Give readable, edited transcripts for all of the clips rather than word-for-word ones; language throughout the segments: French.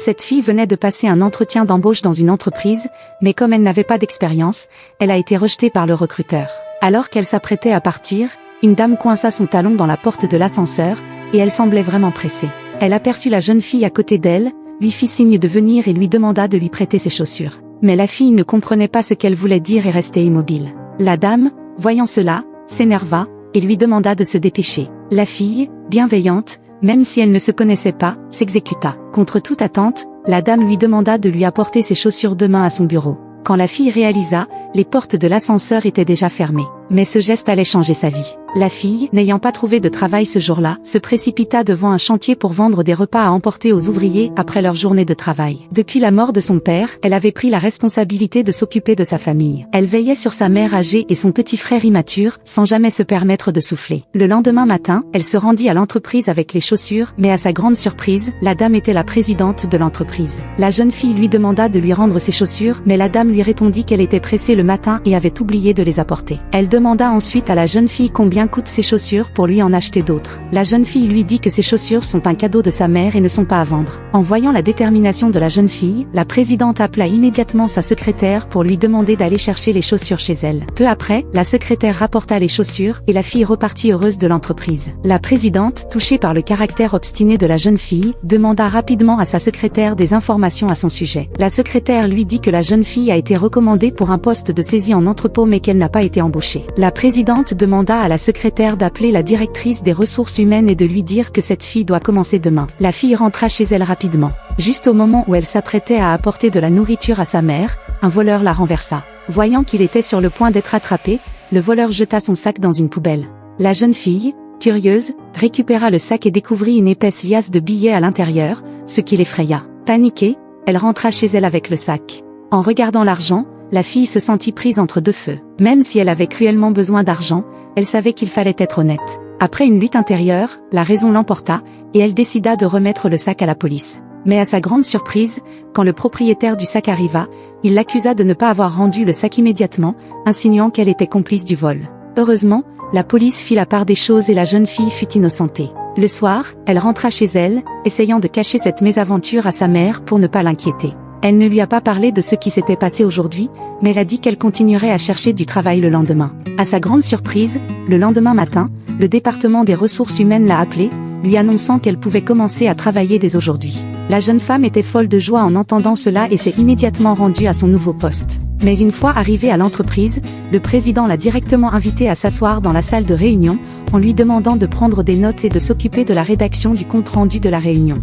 Cette fille venait de passer un entretien d'embauche dans une entreprise, mais comme elle n'avait pas d'expérience, elle a été rejetée par le recruteur. Alors qu'elle s'apprêtait à partir, une dame coinça son talon dans la porte de l'ascenseur, et elle semblait vraiment pressée. Elle aperçut la jeune fille à côté d'elle, lui fit signe de venir et lui demanda de lui prêter ses chaussures. Mais la fille ne comprenait pas ce qu'elle voulait dire et restait immobile. La dame, voyant cela, s'énerva, et lui demanda de se dépêcher. La fille, bienveillante, même si elle ne se connaissait pas, s'exécuta. Contre toute attente, la dame lui demanda de lui apporter ses chaussures demain à son bureau. Quand la fille réalisa, les portes de l'ascenseur étaient déjà fermées. Mais ce geste allait changer sa vie. La fille, n'ayant pas trouvé de travail ce jour-là, se précipita devant un chantier pour vendre des repas à emporter aux ouvriers après leur journée de travail. Depuis la mort de son père, elle avait pris la responsabilité de s'occuper de sa famille. Elle veillait sur sa mère âgée et son petit frère immature, sans jamais se permettre de souffler. Le lendemain matin, elle se rendit à l'entreprise avec les chaussures, mais à sa grande surprise, la dame était la présidente de l'entreprise. La jeune fille lui demanda de lui rendre ses chaussures, mais la dame lui répondit qu'elle était pressée le matin et avait oublié de les apporter. Elle demanda ensuite à la jeune fille combien coûtent ses chaussures pour lui en acheter d'autres. La jeune fille lui dit que ses chaussures sont un cadeau de sa mère et ne sont pas à vendre. En voyant la détermination de la jeune fille, la présidente appela immédiatement sa secrétaire pour lui demander d'aller chercher les chaussures chez elle. Peu après, la secrétaire rapporta les chaussures et la fille repartit heureuse de l'entreprise. La présidente, touchée par le caractère obstiné de la jeune fille, demanda rapidement à sa secrétaire des informations à son sujet. La secrétaire lui dit que la jeune fille a été recommandée pour un poste de saisie en entrepôt mais qu'elle n'a pas été embauchée. La présidente demanda à la secrétaire d'appeler la directrice des ressources humaines et de lui dire que cette fille doit commencer demain. La fille rentra chez elle rapidement. Juste au moment où elle s'apprêtait à apporter de la nourriture à sa mère, un voleur la renversa. Voyant qu'il était sur le point d'être attrapé, le voleur jeta son sac dans une poubelle. La jeune fille, curieuse, récupéra le sac et découvrit une épaisse liasse de billets à l'intérieur, ce qui l'effraya. Paniquée, elle rentra chez elle avec le sac. En regardant l'argent, la fille se sentit prise entre deux feux. Même si elle avait cruellement besoin d'argent, elle savait qu'il fallait être honnête. Après une lutte intérieure, la raison l'emporta, et elle décida de remettre le sac à la police. Mais à sa grande surprise, quand le propriétaire du sac arriva, il l'accusa de ne pas avoir rendu le sac immédiatement, insinuant qu'elle était complice du vol. Heureusement, la police fit la part des choses et la jeune fille fut innocentée. Le soir, elle rentra chez elle, essayant de cacher cette mésaventure à sa mère pour ne pas l'inquiéter. Elle ne lui a pas parlé de ce qui s'était passé aujourd'hui, mais elle a dit qu'elle continuerait à chercher du travail le lendemain. À sa grande surprise, le lendemain matin, le département des ressources humaines l'a appelée, lui annonçant qu'elle pouvait commencer à travailler dès aujourd'hui. La jeune femme était folle de joie en entendant cela et s'est immédiatement rendue à son nouveau poste. Mais une fois arrivée à l'entreprise, le président l'a directement invitée à s'asseoir dans la salle de réunion, en lui demandant de prendre des notes et de s'occuper de la rédaction du compte-rendu de la réunion.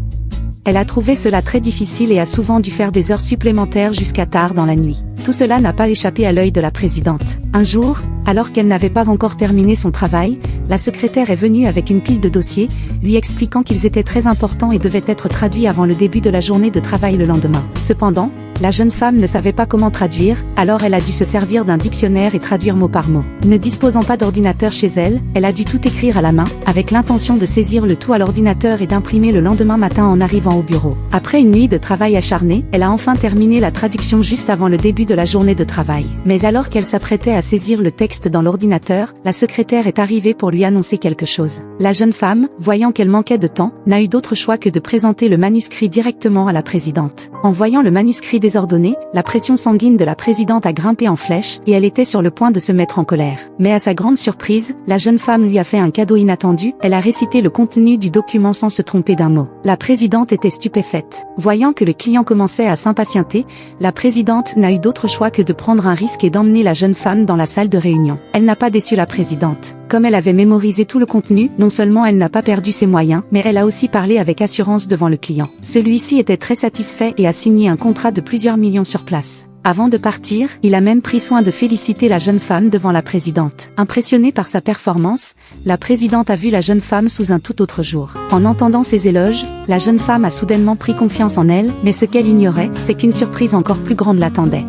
Elle a trouvé cela très difficile et a souvent dû faire des heures supplémentaires jusqu'à tard dans la nuit. Tout cela n'a pas échappé à l'œil de la présidente. Un jour, alors qu'elle n'avait pas encore terminé son travail, la secrétaire est venue avec une pile de dossiers, lui expliquant qu'ils étaient très importants et devaient être traduits avant le début de la journée de travail le lendemain. Cependant, la jeune femme ne savait pas comment traduire, alors elle a dû se servir d'un dictionnaire et traduire mot par mot. Ne disposant pas d'ordinateur chez elle, elle a dû tout écrire à la main, avec l'intention de saisir le tout à l'ordinateur et d'imprimer le lendemain matin en arrivant au bureau. Après une nuit de travail acharné, elle a enfin terminé la traduction juste avant le début de la journée de travail. Mais alors qu'elle s'apprêtait à saisir le texte dans l'ordinateur, la secrétaire est arrivée pour lui annoncer quelque chose. La jeune femme, voyant qu'elle manquait de temps, n'a eu d'autre choix que de présenter le manuscrit directement à la présidente. En voyant le manuscrit désordonné, la pression sanguine de la présidente a grimpé en flèche et elle était sur le point de se mettre en colère. Mais à sa grande surprise, la jeune femme lui a fait un cadeau inattendu, elle a récité le contenu du document sans se tromper d'un mot. La présidente était stupéfaite. Voyant que le client commençait à s'impatienter, la présidente n'a eu d'autre choix que de prendre un risque et d'emmener la jeune femme dans la salle de réunion. Elle n'a pas déçu la présidente. Comme elle avait mémorisé tout le contenu, non seulement elle n'a pas perdu ses moyens, mais elle a aussi parlé avec assurance devant le client. Celui-ci était très satisfait et a signé un contrat de plusieurs millions sur place. Avant de partir, il a même pris soin de féliciter la jeune femme devant la présidente. Impressionnée par sa performance, la présidente a vu la jeune femme sous un tout autre jour. En entendant ces éloges, la jeune femme a soudainement pris confiance en elle, mais ce qu'elle ignorait, c'est qu'une surprise encore plus grande l'attendait.